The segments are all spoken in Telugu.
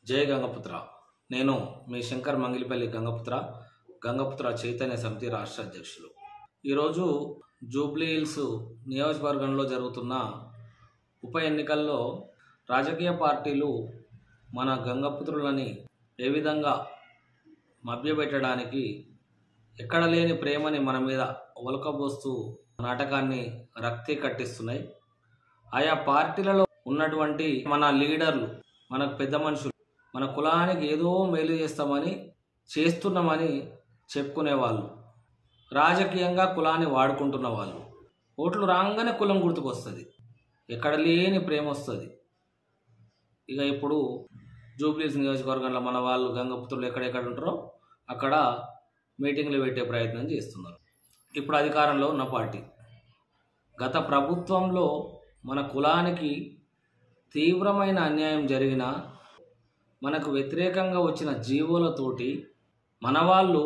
జై గంగపుత్ర. నేను మీ శంకర్ మంగిలిపల్లి గంగపుత్ర చైతన్య సమితి రాష్ట్ర అధ్యక్షులు. ఈరోజు జూబ్లీ హిల్స్ నియోజకవర్గంలో జరుగుతున్న ఉప ఎన్నికల్లో రాజకీయ పార్టీలు మన గంగపుత్రులని ఏ విధంగా మభ్యపెట్టడానికి ఎక్కడ లేని ప్రేమని మన మీద ఒలకబోస్తూ నాటకాన్ని రక్తి కట్టిస్తున్నాయి. ఆయా పార్టీలలో ఉన్నటువంటి మన లీడర్లు, మన పెద్ద మనుషులు మన కులానికి ఏదో మేలు చేస్తున్నామని చెప్పుకునేవాళ్ళు, రాజకీయంగా కులాన్ని వాడుకుంటున్న వాళ్ళు, ఓట్లు రాగానే కులం గుర్తుకొస్తుంది, ఎక్కడ లేని ప్రేమ వస్తుంది. ఇక ఇప్పుడు జూబ్లీహిల్స్ నియోజకవర్గంలో మన వాళ్ళు గంగపుత్రులు ఎక్కడెక్కడ ఉంటారో అక్కడ మీటింగ్లు పెట్టే ప్రయత్నం చేస్తున్నారు. ఇప్పుడు అధికారంలో ఉన్న పార్టీ గత ప్రభుత్వంలో మన కులానికి తీవ్రమైన అన్యాయం జరిగిన, మనకు వ్యతిరేకంగా వచ్చిన జీవోలతోటి మన వాళ్ళు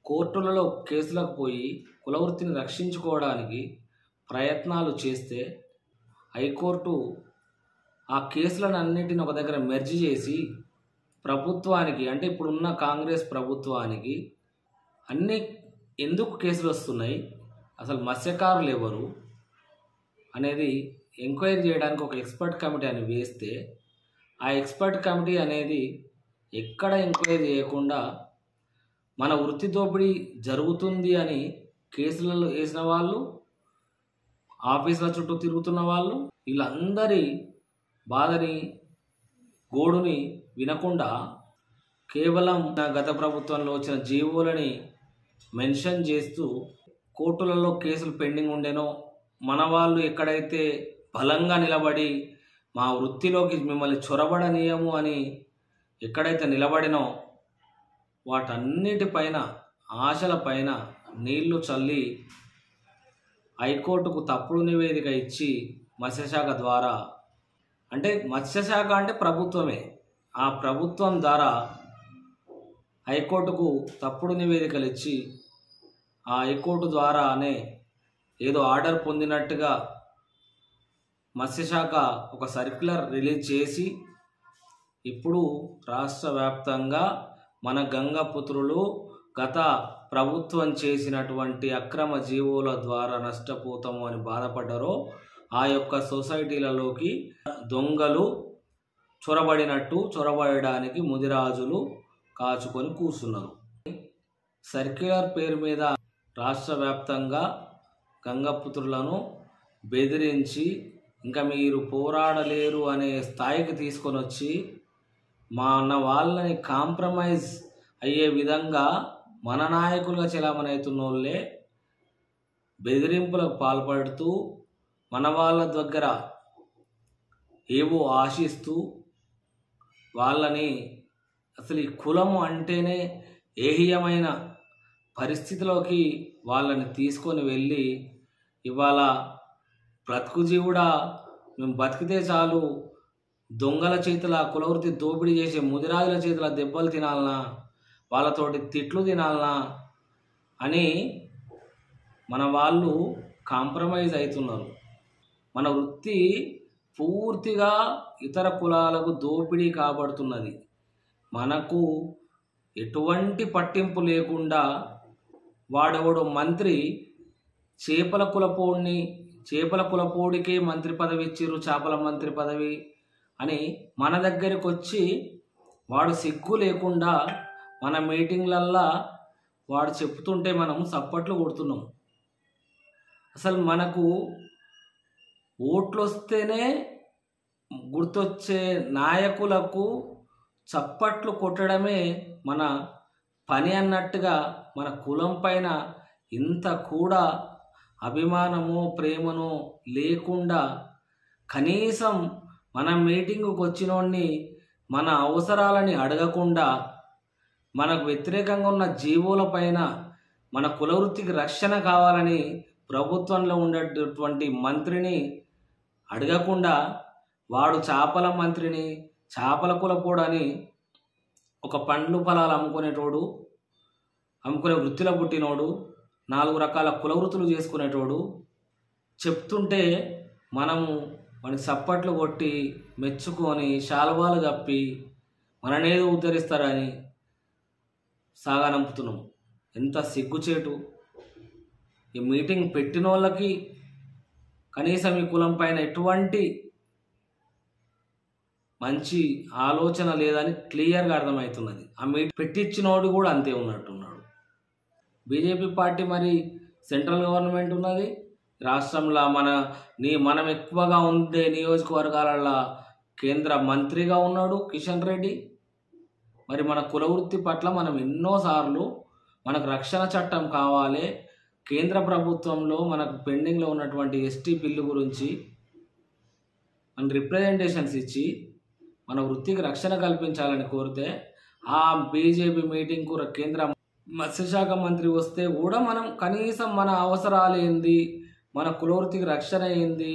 కోర్టులలో కేసులకు పోయి కులవృత్తిని రక్షించుకోవడానికి ప్రయత్నాలు చేస్తే హైకోర్టు ఆ కేసులను అన్నిటిని ఒక దగ్గర మెర్జ్ చేసి ప్రభుత్వానికి, అంటే ఇప్పుడున్న కాంగ్రెస్ ప్రభుత్వానికి అన్ని ఎందుకు కేసులు వస్తున్నాయి, అసలు మత్స్యకారులు ఎవరు అనేది ఎంక్వైరీ చేయడానికి ఒక ఎక్స్పర్ట్ కమిటీ అని వేస్తే ఆ ఎక్స్పర్ట్ కమిటీ అనేది ఎక్కడ ఎంక్వైరీ చేయకుండా మన వృత్తి దోపిడీ జరుగుతుంది అని కేసులలో వేసిన వాళ్ళు, ఆఫీసుల చుట్టూ తిరుగుతున్న వాళ్ళు, వీళ్ళందరి బాధని గోడుని వినకుండా కేవలం గత ప్రభుత్వంలో వచ్చిన జీవోలని మెన్షన్ చేస్తూ కోర్టులలో కేసులు పెండింగ్ ఉండేనో, మన వాళ్ళు ఎక్కడైతే బలంగా నిలబడి మా వృత్తిలోకి మిమ్మల్ని చొరబడనీయము అని ఎక్కడైతే నిలబడినో వాటన్నిటిపైన, ఆశలపైన నీళ్లు చల్లి హైకోర్టుకు తప్పుడు నివేదిక ఇచ్చి మత్స్యశాఖ ద్వారా, అంటే మత్స్యశాఖ అంటే ప్రభుత్వమే, ఆ ప్రభుత్వం ద్వారా హైకోర్టుకు తప్పుడు నివేదికలు ఇచ్చి ఆ హైకోర్టు ద్వారానే ఏదో ఆర్డర్ పొందినట్టుగా మత్స్యశాఖ ఒక సర్క్యులర్ రిలీజ్ చేసి ఇప్పుడు రాష్ట్ర వ్యాప్తంగా మన గంగపుత్రులు గత ప్రభుత్వం చేసినటువంటి అక్రమ జీవోల ద్వారా నష్టపోతాము అని బాధపడ్డారో ఆ యొక్క సొసైటీలలోకి దొంగలు చొరబడడానికి ముదిరాజులు కాచుకొని కూర్చున్నారు. సర్క్యులర్ పేరు మీద రాష్ట్ర వ్యాప్తంగా గంగపుత్రులను బెదిరించి ఇంకా మీరు పోరాడలేరు అనే స్థాయికి తీసుకొని వచ్చి మన వాళ్ళని కాంప్రమైజ్ అయ్యే విధంగా మన నాయకులుగా చెలామణవుతున్న వాళ్ళే బెదిరింపులకు పాల్పడుతూ మన వాళ్ళ దగ్గర ఏవో ఆశిస్తూ వాళ్ళని అసలు ఈ కులము అంటేనే ఏహ్యమైన పరిస్థితిలోకి వాళ్ళని తీసుకొని వెళ్ళి ఇవాళ బ్రతుకు జీవుడా, మేము బతికితే చాలు, దొంగల చేతుల కులవృత్తి దోపిడీ చేసే ముదిరాజుల చేతుల దెబ్బలు తినాలనా, వాళ్ళతోటి తిట్లు తినాలనా అని మన వాళ్ళు కాంప్రమైజ్ అవుతున్నారు. మన వృత్తి పూర్తిగా ఇతర కులాలకు దోపిడీ కాబడుతున్నది. మనకు ఎటువంటి పట్టింపు లేకుండా వాడెవడో మంత్రి చేపల కులపోడికే మంత్రి పదవి ఇచ్చిర్రు, చేపల మంత్రి పదవి అని మన దగ్గరికి వచ్చి వాడు సిగ్గు లేకుండా మన మీటింగ్లల్లా వాడు చెప్తుంటే మనం చప్పట్లు కొడుతున్నాం. అసలు మనకు ఓట్లు వస్తేనే గుర్తొచ్చే నాయకులకు చప్పట్లు కొట్టడమే మన పని అన్నట్టుగా మన కులం పైన ఇంత కూడా అభిమానము, ప్రేమను లేకుండా కనీసం మన మీటింగుకు వచ్చినోడిని మన అవసరాలని అడగకుండా, మనకు వ్యతిరేకంగా ఉన్న జీవోల పైన మన కులవృత్తికి రక్షణ కావాలని ప్రభుత్వంలో ఉండేటటువంటి మంత్రిని అడగకుండా వాడు చేపల మంత్రిని, చేపల కులపోడని ఒక పండ్లు ఫలాలు అమ్ముకునే వృత్తిలో పుట్టినోడు, 4 రకాల కులవృత్తులు చేసుకునేటోడు చెప్తుంటే మనము వానికి చప్పట్లు కొట్టి మెచ్చుకొని శాల్వాలు కప్పి మననేదో ఉద్ధరిస్తారని సాగనంపుతున్నాం. ఎంత సిగ్గుచేటు! ఈ మీటింగ్ పెట్టిన వాళ్ళకి కనీసం ఈ కులం పైన ఎటువంటి మంచి ఆలోచన లేదని క్లియర్గా అర్థమవుతున్నది. ఆ మీటింగ్ పెట్టించినోడు కూడా అంతే ఉన్నట్టున్నాడు. బీజేపీ పార్టీ మరి సెంట్రల్ గవర్నమెంట్ ఉన్నది, రాష్ట్రంలో మనం ఎక్కువగా ఉండే నియోజకవర్గాలలో కేంద్ర మంత్రిగా ఉన్నాడు కిషన్ రెడ్డి. మరి మన కుల వృత్తి పట్ల మనం ఎన్నోసార్లు మనకు రక్షణ చట్టం కావాలి, కేంద్ర ప్రభుత్వంలో మనకు పెండింగ్లో ఉన్నటువంటి ఎస్టీ బిల్లు గురించి మన రిప్రజెంటేషన్స్ ఇచ్చి మన వృత్తికి రక్షణ కల్పించాలని కోరితే ఆ బీజేపీ మీటింగ్కు కేంద్ర మత్స్యశాఖ మంత్రి వస్తే కూడా మనం కనీసం మన అవసరాలు ఏంది, మన కులవృత్తికి రక్షణ ఏంది,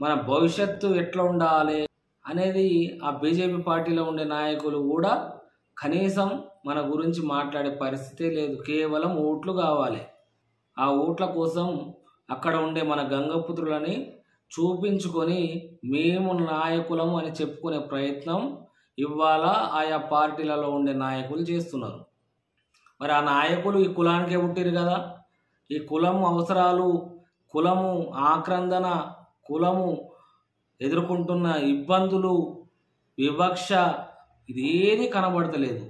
మన భవిష్యత్తు ఎట్లా ఉండాలి అనేది ఆ బీజేపీ పార్టీలో ఉండే నాయకులు కూడా కనీసం మన గురించి మాట్లాడే పరిస్థితే లేదు. కేవలం ఓట్లు కావాలి. ఆ ఓట్ల కోసం అక్కడ ఉండే మన గంగపుత్రులని చూపించుకొని మేము నాయకులము అని చెప్పుకునే ప్రయత్నం ఇవాళ ఆయా పార్టీలలో ఉండే నాయకులు చేస్తున్నారు. మరి ఆ నాయకులు ఈ కులానికే పుట్టిరు కదా. ఈ కులము అవసరాలు, కులము ఆక్రందన, కులము ఎదుర్కొంటున్న ఇబ్బందులు, వివక్ష ఇది ఏది కనబడతలేదు.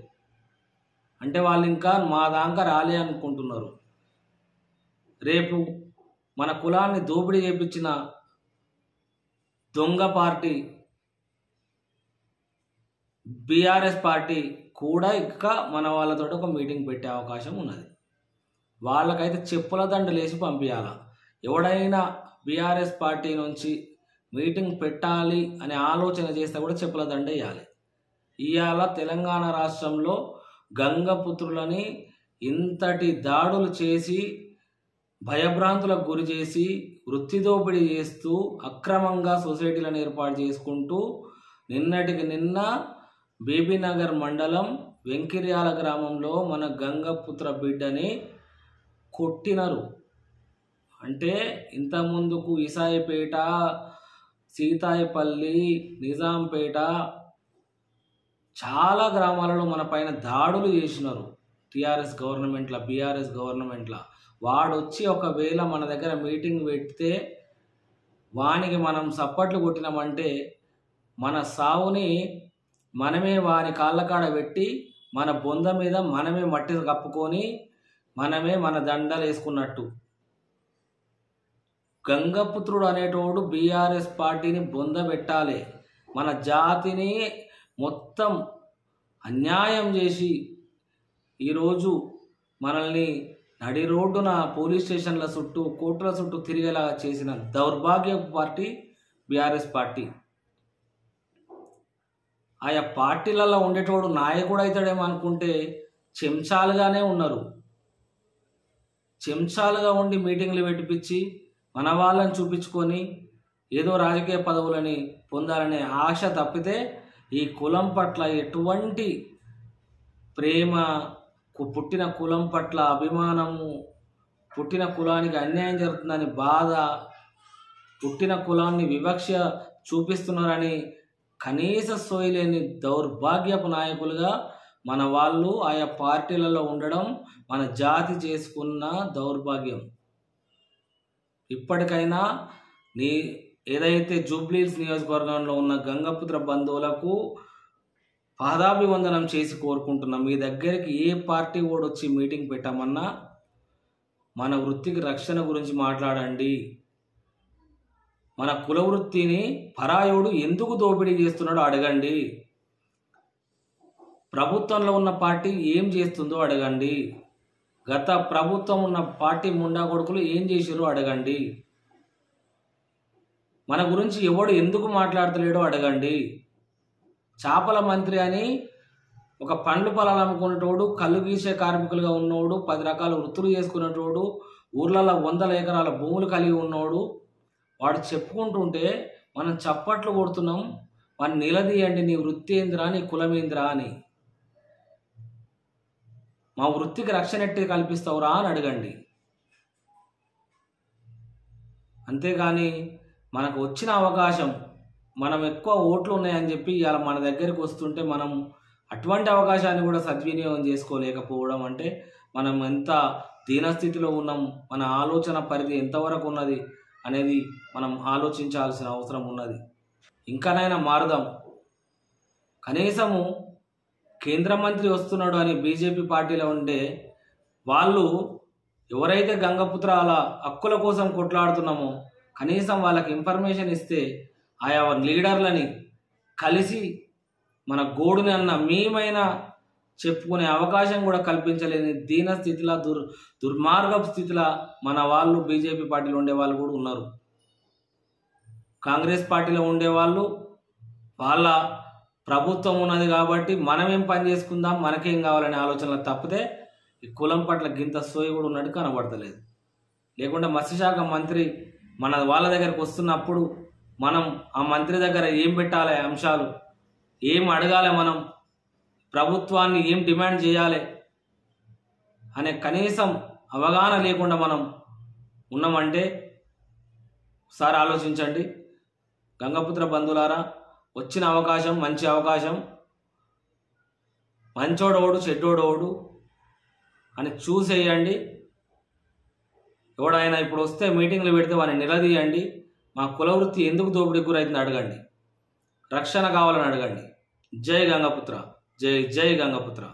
అంటే వాళ్ళు ఇంకా మా దాకా రాలే అనుకుంటున్నారు. రేపు మన కులాన్ని దోపిడీ చేపించిన దొంగ పార్టీ బీఆర్ఎస్ పార్టీ కూడా ఇంకా మన వాళ్ళతో ఒక మీటింగ్ పెట్టే అవకాశం ఉన్నది. వాళ్ళకైతే చెప్పుల దండలు వేసి పంపించాల. ఎవడైనా బీఆర్ఎస్ పార్టీ నుంచి మీటింగ్ పెట్టాలి అనే ఆలోచన చేస్తే కూడా చెప్పుల దండ వేయాలి. ఇవాళ తెలంగాణ రాష్ట్రంలో గంగపుత్రులని ఇంతటి దాడులు చేసి భయభ్రాంతులకు గురి చేసి వృత్తి దోపిడీ చేస్తూ అక్రమంగా సొసైటీలను ఏర్పాటు చేసుకుంటూ నిన్నటికి నిన్న బేబీనగర్ మండలం వెంకిర్యాల గ్రామంలో మన గంగపుత్ర బిడ్డని కొట్టినరు. అంటే ఇంతకుముందుకు ఇసాయిపేట, సీతాయిపల్లి, నిజాంపేట చాలా గ్రామాలలో మన పైన దాడులు చేసినారు టీఆర్ఎస్ గవర్నమెంట్ల, బీఆర్ఎస్ గవర్నమెంట్ల. వాడొచ్చి ఒకవేళ మన దగ్గర మీటింగ్ పెడితే వానికి మనం సప్పట్లు కొట్టినామంటే మన సావుని మనమే వాని కాళ్ళకాడ పెట్టి మన బొంద మీద మనమే మట్టి కప్పుకొని మనమే మన దండలు వేసుకున్నట్టు. గంగపుత్రుడు అనేటోడు బీఆర్ఎస్ పార్టీని బొంద పెట్టాలి. మన జాతిని మొత్తం అన్యాయం చేసి ఈరోజు మనల్ని నడి రోడ్డున పోలీస్ స్టేషన్ల చుట్టూ, కోర్టుల చుట్టూ తిరిగేలా చేసిన దౌర్భాగ్య పార్టీ బీఆర్ఎస్ పార్టీ. ఆయా పార్టీలలో ఉండేటోడు నాయకుడు అవుతాడేమో అనుకుంటే చెంచాలుగానే ఉన్నారు. చెంచాలుగా ఉండి మీటింగ్లు పెట్టిపించి మన వాళ్ళని చూపించుకొని ఏదో రాజకీయ పదవులని పొందాలనే ఆశ తప్పితే ఈ కులం పట్ల ఎటువంటి ప్రేమ, పుట్టిన కులం పట్ల అభిమానము, పుట్టిన కులానికి అన్యాయం జరుగుతుందని బాధ, పుట్టిన కులాన్ని వివక్ష చూపిస్తున్నారని కనీస సోయలేని దౌర్భాగ్యపు నాయకులుగా మన వాళ్ళు ఆయా పార్టీలలో ఉండడం మన జాతి చేసుకున్న దౌర్భాగ్యం. ఇప్పటికైనా ఏదైతే జూబ్లీహిల్స్ నియోజకవర్గంలో ఉన్న గంగపుత్ర బంధువులకు పాదాభివందనం చేసి కోరుకుంటున్నాం. మీ దగ్గరికి ఏ పార్టీ ఓడి వచ్చి మీటింగ్ పెట్టామన్నా మన వృత్తికి రక్షణ గురించి మాట్లాడండి. మన కుల వృత్తిని పరాయుడు ఎందుకు దోపిడీ చేస్తున్నాడో అడగండి. ప్రభుత్వంలో ఉన్న పార్టీ ఏం చేస్తుందో అడగండి. గత ప్రభుత్వం ఉన్న పార్టీ ముండా కొడుకులు ఏం చేసారో అడగండి. మన గురించి ఎవడు ఎందుకు మాట్లాడతలేడో అడగండి. చేపల మంత్రి అని ఒక పండ్లు పొలాలు అమ్ముకునేటోడు, కళ్ళు గీసే కార్మికులుగా ఉన్నోడు, 10 రకాల వృత్తులు చేసుకునేటోడు, ఊర్లలో 100 ఎకరాల భూములు కలిగి ఉన్నోడు వాడు చెప్పుకుంటుంటే మనం చప్పట్లు కొడుతున్నాం. వాడిని నిలదీయండి, నీ వృత్తి ఏంద్రా, నీ కులమేంద్రా అని. మా వృత్తికి రక్షణ ఎట్టి కల్పిస్తావురా అని అడగండి. అంతేగాని మనకు వచ్చిన అవకాశం, మనం ఎక్కువ ఓట్లు ఉన్నాయని చెప్పి ఇవాళ మన దగ్గరికి వస్తుంటే మనం అటువంటి అవకాశాన్ని కూడా సద్వినియోగం చేసుకోలేకపోవడం అంటే మనం ఎంత దీనస్థితిలో ఉన్నాం, మన ఆలోచన పరిధి ఎంతవరకు ఉన్నది అనేది మనం ఆలోచించాల్సిన అవసరం ఉన్నది. ఇంకనైనా మారుదాం. కనీసము కేంద్ర మంత్రి వస్తున్నాడు అని బీజేపీ పార్టీలో ఉంటే వాళ్ళు ఎవరైతే గంగపుత్రాల హక్కుల కోసం కొట్లాడుతున్నామో కనీసం వాళ్ళకి ఇన్ఫర్మేషన్ ఇస్తే ఆయా లీడర్లని కలిసి మన గోడుని అన్న మేమైనా చెప్పుకునే అవకాశం కూడా కల్పించలేని దీన స్థితిలో దుర్మార్గపు స్థితిలో మన వాళ్ళు బీజేపీ పార్టీలో ఉండే వాళ్ళు కూడా ఉన్నారు. కాంగ్రెస్ పార్టీలో ఉండేవాళ్ళు వాళ్ళ ప్రభుత్వం ఉన్నది కాబట్టి మనమేం పని చేసుకుందాం, మనకేం కావాలనే ఆలోచనలు తప్పితే ఈ కులం పట్ల గింత సోయి కూడా ఉన్నట్టు కనబడతలేదు. లేకుంటే మత్స్యశాఖ మంత్రి మన వాళ్ళ దగ్గరకు వస్తున్నప్పుడు మనం ఆ మంత్రి దగ్గర ఏం పెట్టాలి, అంశాలు ఏం అడగాలి, మనం ప్రభుత్వాన్ని ఏం డిమాండ్ చేయాలి అనే కనీసం అవగాహన లేకుండా మనం ఉన్నామంటే ఒకసారి ఆలోచించండి. గంగపుత్ర బంధువులారా, వచ్చిన అవకాశం మంచి అవకాశం, మంచోడోడు చెడ్డోడోడు అని చూసేయండి. ఎవడైనా ఇప్పుడు వస్తే మీటింగ్లు పెడితే వారిని నిలదీయండి. మా కులవృత్తి ఎందుకు దోపిడీకి గురైంది అడగండి, రక్షణ కావాలని అడగండి. జై గంగపుత్ర, జై జై గంగపుత్ర.